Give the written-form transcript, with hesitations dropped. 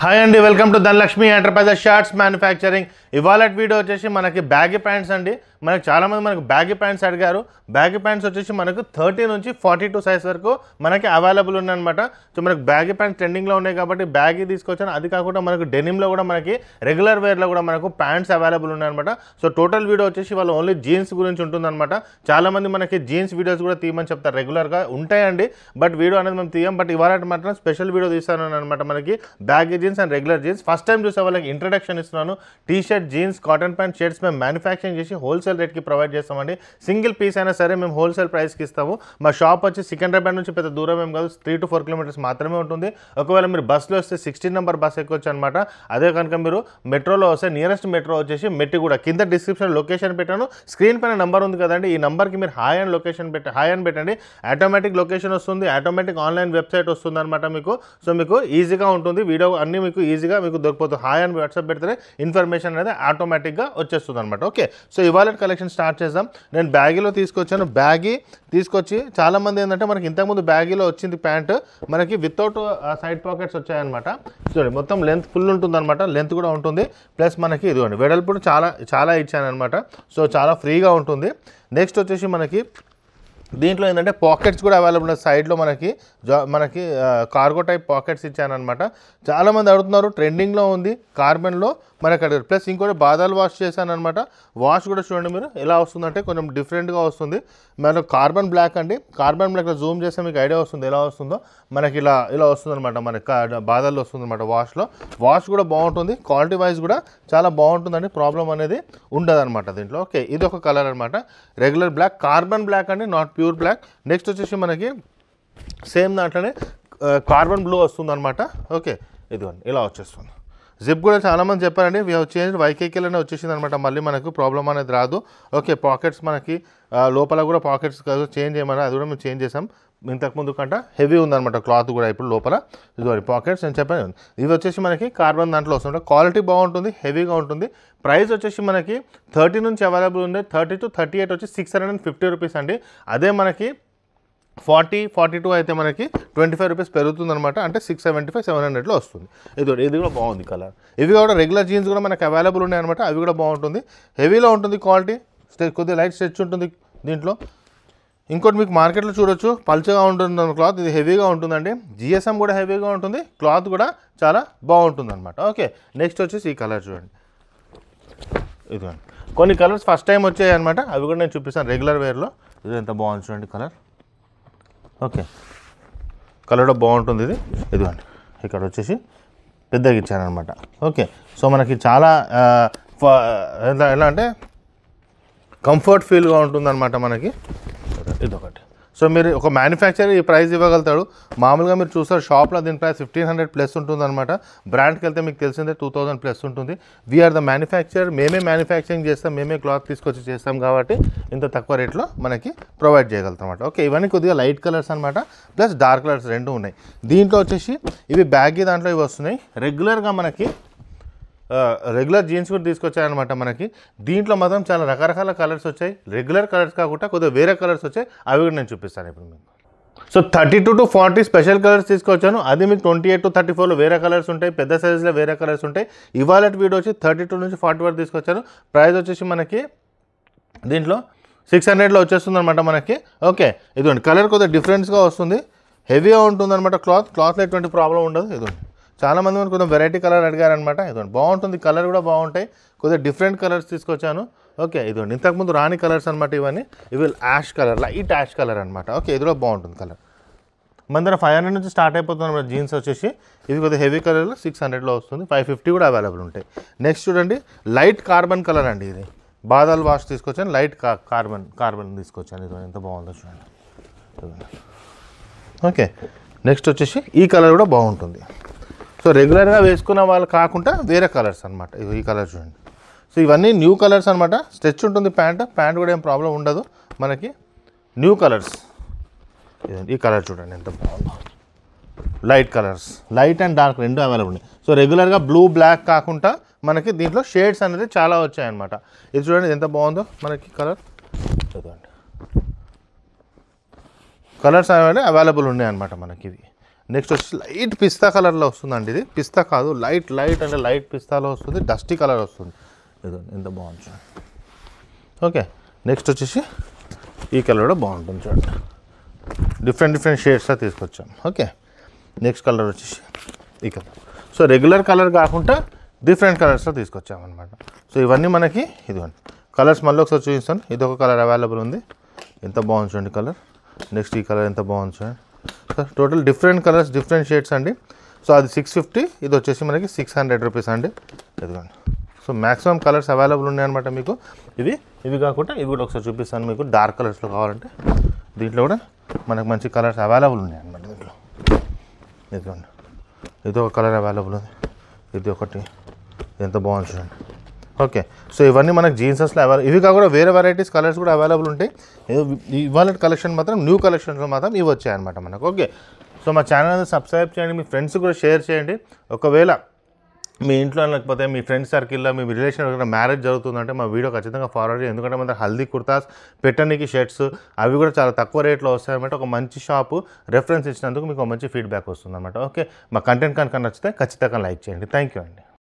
Hi అండి, welcome to Dhanalakshmi enterprises shirts manufacturing. ఇవాళ video వచ్చేసి మనకి బ్యాగీ ప్యాంట్స్ అండి. మనకి చాలామంది మనకు బ్యాగీ ప్యాంట్స్ అడిగారు. బ్యాగీ ప్యాంట్స్ వచ్చేసి మనకు 30 నుంచి 42 సైజ్ వరకు మనకి అవైలబుల్ ఉన్నాయన్నమాట. సో మనకు బ్యాగీ ప్యాంట్స్ ట్రెండింగ్లో ఉన్నాయి కాబట్టి బ్యాగీ తీసుకొచ్చాను. అది కాకుండా మనకు డెనిమ్లో కూడా మనకి రెగ్యులర్ వేర్లో కూడా మనకు ప్యాంట్స్ అవైలబుల్ ఉన్నాయన్నమాట. సో టోటల్ వీడియో వచ్చేసి వాళ్ళు ఓన్లీ జీన్స్ గురించి ఉంటుందన్నమాట. చాలామంది మనకి జీన్స్ వీడియోస్ కూడా తీయమని చెప్తారు, రెగ్యులర్గా ఉంటాయండి. బట్ వీడియో అనేది మేము తీయం. బట్ ఇవాళ మాత్రం స్పెషల్ వీడియో తీస్తాను అనమాట. మనకి baggy jeans and regular jeans first time చూసే వాళ్ళకి ఇంట్రడక్షన్ ఇస్తున్నాను. T shirt, jeans, cotton pant, shirts మేము మ్యానుఫ్యాక్చరింగ్ చేసి హోల్సేల్ రేట్కి ప్రొవైడ్ చేస్తామండి. సింగిల్ పీస్ అయినా సరే మేము హోల్సేల్ ప్రైస్కి ఇస్తాము. మా షాప్ వచ్చి సికింద్రాబాద్ నుంచి పెద్ద దూరం ఏం కాదు, 3 to 4 kilometers మాత్రమే ఉంటుంది. ఒకవేళ మీరు బస్సులో వస్తే 16 నెంబర్ బస్ ఎక్కొచ్చు అనమాట. అదే కనుక మీరు మెట్రోలో వస్తే నియరెస్ట్ మెట్రో వచ్చేసి మెట్టిగూడ. కింద డిస్క్రిప్షన్ లొకేషన్ పెట్టాను, స్క్రీన్ పైన నెంబర్ ఉంది కదండి, ఈ నెంబర్కి మీరు హాయ్ అని లొకేషన్ హాయ్ అని పెట్టండి. ఆటోమేటిక్ లొకేషన్ వస్తుంది, ఆటోమేటిక్ ఆన్లైన్ వెబ్సైట్ వస్తుంది అనమాట మీకు. సో మీకు ఈజీగా ఉంటుంది, వీడియో అన్నీ మీకు ఈజీగా మీకు దొరికిపోతుంది. హాయ్ అని వాట్సాప్ పెడితే ఇన్ఫర్మేషన్ అనేది ఆటోమేటిక్గా వచ్చేస్తుంది అనమాట. ఓకే, సో ఇవాళ కలెక్షన్ స్టార్ట్ చేద్దాం. నేను బ్యాగీలో తీసుకొచ్చాను. బ్యాగీ తీసుకొచ్చి చాలామంది ఏంటంటే మనకి ఇంతకుముందు బ్యాగీలో వచ్చింది ప్యాంట్ మనకి వితౌట్ సైడ్ పాకెట్స్ వచ్చాయన్నమాట. చూడండి, మొత్తం లెంత్ ఫుల్ ఉంటుంది అనమాట, లెంత్ కూడా ఉంటుంది. ప్లస్ మనకి ఇదిగోండి వెడల్పు చాలా ఇచ్చానమాట. సో చాలా ఫ్రీగా ఉంటుంది. నెక్స్ట్ వచ్చేసి మనకి దీంట్లో ఏంటంటే పాకెట్స్ కూడా అవైలబుల్ ఉన్నాయి. సైడ్లో మనకి కార్గో టైప్ పాకెట్స్ ఇచ్చానమాట. చాలామంది అడుగుతున్నారు, ట్రెండింగ్లో ఉంది కార్బన్లో మనకి అడిగారు. ప్లస్ ఇంకోటి బాదాలు వాష్ చేశాను అనమాట. వాష్ కూడా చూడండి మీరు ఎలా వస్తుందంటే కొంచెం డిఫరెంట్గా వస్తుంది. మనకు కార్బన్ బ్లాక్ అండి. కార్బన్ బ్లాక్లో జూమ్ చేస్తే మీకు ఐడియా వస్తుంది ఎలా వస్తుందో. మనకి ఇలా వస్తుంది అనమాట, మనకి బాదాల్లో వస్తుంది అనమాట. వాష్ కూడా బాగుంటుంది, క్వాలిటీ వైజ్ కూడా చాలా బాగుంటుందండి. ప్రాబ్లం అనేది ఉండదు అనమాట దీంట్లో. ఓకే, ఇది ఒక కలర్ అనమాట, రెగ్యులర్ బ్లాక్, కార్బన్ బ్లాక్ అండి, నాట్ ప్యూర్ బ్లాక్. నెక్స్ట్ వచ్చేసి మనకి సేమ్ దాంట్లోనే కార్బన్ బ్లూ వస్తుంది అనమాట. ఓకే, ఇదిగోండి ఇలా వచ్చేస్తుంది. జిప్ కూడా చాలామంది చెప్పారండి, వీ చేంజ్ వైకేకేలోనే వచ్చేసింది అనమాట. మళ్ళీ మనకు ప్రాబ్లం అనేది రాదు. ఓకే, పాకెట్స్ మనకి లోపల కూడా పాకెట్స్ చేంజ్ చేయమని అది కూడా మేము చేంజ్ చేసాం. ఇంతకుముందు కంటే హెవీ ఉందన్నమాట క్లాత్ కూడా. ఇప్పుడు లోపల ఇది పాకెట్స్ నేను చెప్పాను. ఇవి వచ్చేసి మనకి కార్బన్ దాంట్లో వస్తుంటే క్వాలిటీ బాగుంటుంది, హెవీగా ఉంటుంది. ప్రైస్ వచ్చేసి మనకి 30 నుంచి అవైలబుల్ ఉంది. 30 to 38 వచ్చి 650 రూపీస్ అండి. అదే మనకి 40-42 అయితే మనకి 25 రూపీస్ పెరుగుతుంది అనమాట. అంటే 675-700లో వస్తుంది. ఇది కూడా బాగుంది కలర్. ఇవి కూడా రెగ్యులర్ జీన్స్ కూడా మనకి అవైలబుల్ ఉన్నాయి అనమాట. అవి కూడా బాగుంటుంది, హెవీలో ఉంటుంది క్వాలిటీ, కొద్దిగా లైట్ స్ట్రెచ్ ఉంటుంది దీంట్లో. ఇంకోటి మీకు మార్కెట్లో చూడొచ్చు, పల్చగా ఉంటుంది క్లాత్, ఇది హెవీగా ఉంటుందండి. జిఎస్ఎం కూడా హెవీగా ఉంటుంది, క్లాత్ కూడా చాలా బాగుంటుంది అనమాట. ఓకే, నెక్స్ట్ వచ్చేసి ఈ కలర్ చూడండి. ఇదిగోండి కొన్ని కలర్స్ ఫస్ట్ టైం వచ్చాయి అనమాట, అవి కూడా నేను చూపిస్తాను రెగ్యులర్ వేర్లో. ఇది ఎంత బాగుంది చూడండి కలర్. ఓకే, కలర్ కూడా బాగుంటుంది. ఇదిగోండి ఇక్కడ వచ్చేసి పెద్దగా ఇచ్చాను అనమాట. ఓకే, సో మనకి చాలా ఎలా అంటే కంఫర్ట్ ఫీల్గా ఉంటుందన్నమాట మనకి. ఇదొకటి. సో మీరు ఒక మ్యానుఫ్యాక్చరర్ ఈ ప్రైస్ ఇవ్వగలుగుతాడు. మామూలుగా మీరు చూస్తారు షాప్లో దీని ప్రైస్ 1500+ ఉంటుందన్నమాట. బ్రాండ్కి వెళ్తే మీకు తెలిసిందే 2000+ ఉంటుంది. వీఆర్ ద మ్యానుఫ్యాక్చరర్, మేమే మ్యానుఫ్యాక్చరింగ్ చేస్తాం, మేమే క్లాత్ తీసుకొచ్చి చేస్తాం కాబట్టి ఇంత తక్కువ రేట్లో మనకి ప్రొవైడ్ చేయగలుగుతాం అనమాట. ఓకే, ఇవన్నీ కొద్దిగా లైట్ కలర్స్ అనమాట, ప్లస్ డార్క్ కలర్స్ రెండు ఉన్నాయి. దీంట్లో వచ్చేసి ఇవి బ్యాగీ దాంట్లో ఇవి వస్తున్నాయి. రెగ్యులర్గా మనకి రెగ్యులర్ జీన్స్ కూడా తీసుకొచ్చాయన్నమాట మనకి. దీంట్లో మాత్రం చాలా రకరకాల కలర్స్ వచ్చాయి. రెగ్యులర్ కలర్స్ కాకుండా కొద్దిగా వేరే కలర్స్ వచ్చాయి, అవి కూడా నేను చూపిస్తాను ఇప్పుడు మీకు. సో 32 to 40 స్పెషల్ కలర్స్ తీసుకొచ్చాను. అది మీకు 28 to 34లో వేరే కలర్స్ ఉంటాయి, పెద్ద సైజులో వేరే కలర్స్ ఉంటాయి. ఇవాళ వీడియో వచ్చి 32 నుంచి 40 వరకు తీసుకొచ్చాను. ప్రైస్ వచ్చేసి మనకి దీంట్లో 600లో వచ్చేస్తుంది అనమాట మనకి. ఓకే, ఇదిగోండి కలర్ కొద్దిగా డిఫరెన్స్గా వస్తుంది, హెవీగా ఉంటుంది అనమాట. క్లాత్లో ఎటువంటి ప్రాబ్లం ఉండదు. ఇదిగోండి చాలామంది మనకు కొంచెం వెరైటీ కలర్ అడిగారనమాట. ఇదిగోండి బాగుంటుంది, కలర్ కూడా బాగుంటాయి. కొద్దిగా డిఫరెంట్ కలర్స్ తీసుకొచ్చాను. ఓకే, ఇదిగోండి ఇంతకుముందు రాని కలర్స్ అనమాట ఇవన్నీ. ఇవి ash colour, light ash colour అనమాట. ఓకే, ఇది కూడా బాగుంటుంది కలర్. మన దగ్గర 500 నుంచి స్టార్ట్ అయిపోతుంది అనమాట జీన్స్ వచ్చేసి. ఇది కొద్దిగా హెవీ కలర్లో 600లో వస్తుంది. 550 కూడా అవైలబుల్ ఉంటాయి. నెక్స్ట్ చూడండి, లైట్ కార్బన్ కలర్ అండి. ఇది బాదాల్ వాష్ తీసుకొచ్చాను, లైట్ కార్బన్ తీసుకొచ్చాను. ఇది ఎంత బాగుందో చూడండి. ఓకే, నెక్స్ట్ వచ్చేసి ఈ కలర్ కూడా బాగుంటుంది. సో రెగ్యులర్గా వేసుకున్న వాళ్ళు కాకుండా వేరే కలర్స్ అనమాట. ఈ కలర్ చూడండి. సో ఇవన్నీ న్యూ కలర్స్ అనమాట. స్ట్రెచ్ ఉంటుంది ప్యాంట్ కూడా ఏం ప్రాబ్లం ఉండదు మనకి. New colours. ఈ కలర్ చూడండి ఎంత బాగుందో. Light colours, light and dark రెండు అవైలబుల్ ఉన్నాయి. సో రెగ్యులర్గా బ్లూ బ్లాక్ కాకుండా మనకి దీంట్లో షేడ్స్ అనేది చాలా వచ్చాయన్నమాట. ఇది చూడండి ఎంత బాగుందో మనకి కలర్. చూడండి కలర్స్ అనేవి అవైలబుల్ ఉన్నాయి అనమాట మనకి. ఇవి నెక్స్ట్ వచ్చి లైట్ పిస్తా కలర్లో వస్తుందండి. ఇది పిస్తా కాదు, లైట్ అంటే లైట్ పిస్తాలో వస్తుంది, డస్టీ కలర్ వస్తుంది. ఇది ఎంత బాగుంది చూడండి. ఓకే, నెక్స్ట్ వచ్చేసి ఈ కలర్ కూడా బాగుంటుంది చూడండి. డిఫరెంట్ షేడ్స్లో తీసుకొచ్చాం. ఓకే, నెక్స్ట్ కలర్ వచ్చేసి ఈ కలర్. సో రెగ్యులర్ కలర్ కాకుండా డిఫరెంట్ కలర్స్లో తీసుకొచ్చామన్నమాట. సో ఇవన్నీ మనకి ఇదిగోండి కలర్స్. మళ్ళీ ఒకసారి చూపిస్తాను. ఇది ఒక కలర్ అవైలబుల్ ఉంది, ఎంత బాగుంది చూడండి కలర్. నెక్స్ట్ ఈ కలర్ ఎంత బాగుంది చూడండి. So total different colours, different shades అండి. సో అది 650, ఇది వచ్చేసి మనకి 600 రూపీస్ అండి. ఇదిగోండి. సో మ్యాక్సిమం కలర్స్ అవైలబుల్ ఉన్నాయన్నమాట మీకు. ఇవి కాకుండా ఇవి కూడా ఒకసారి చూపిస్తాను మీకు. డార్క్ కలర్స్లో కావాలంటే దీంట్లో కూడా మనకు మంచి కలర్స్ అవైలబుల్ ఉన్నాయి అన్నమాట దీంట్లో. ఇదిగోండి, ఇది ఒక కలర్ అవైలబుల్ ఉంది, ఇది ఒకటి, ఎంత బాగుంది చూడండి. ఓకే, సో ఇవన్నీ మనకు జీన్సెస్లో అవైలబుల్. ఇవి కాకుండా వేరే వెరైటీస్ కలర్స్ కూడా అవైలబుల్ ఉంటాయి. ఇవాళ కలెక్షన్ మాత్రం న్యూ కలెక్షన్స్లో మాత్రం ఇవి వచ్చాయన్నమాట మనకు. ఓకే, సో మా ఛానల్ అనేది సబ్స్క్రైబ్ చేయండి, మీ ఫ్రెండ్స్ కూడా షేర్ చేయండి. ఒకవేళ మీ ఇంట్లో లేకపోతే మీ ఫ్రెండ్స్ సర్కిల్లో మీ రిలేషన్ మ్యారేజ్ జరుగుతుందంటే మా వీడియో ఖచ్చితంగా ఫార్వర్డ్ చేయండి. ఎందుకంటే మన హల్దీ కుర్తాస్, పెట్టడానికి షర్ట్స్ అవి కూడా చాలా తక్కువ రేట్లో వస్తాయన్నమాట. ఒక మంచి షాపు రెఫరెన్స్ ఇచ్చినందుకు మీకు మంచి ఫీడ్బ్యాక్ వస్తుందన్నమాట. ఓకే, మా కంటెంట్ కనుక నచ్చితే ఖచ్చితంగా లైక్ చేయండి. థ్యాంక్ యూ అండి.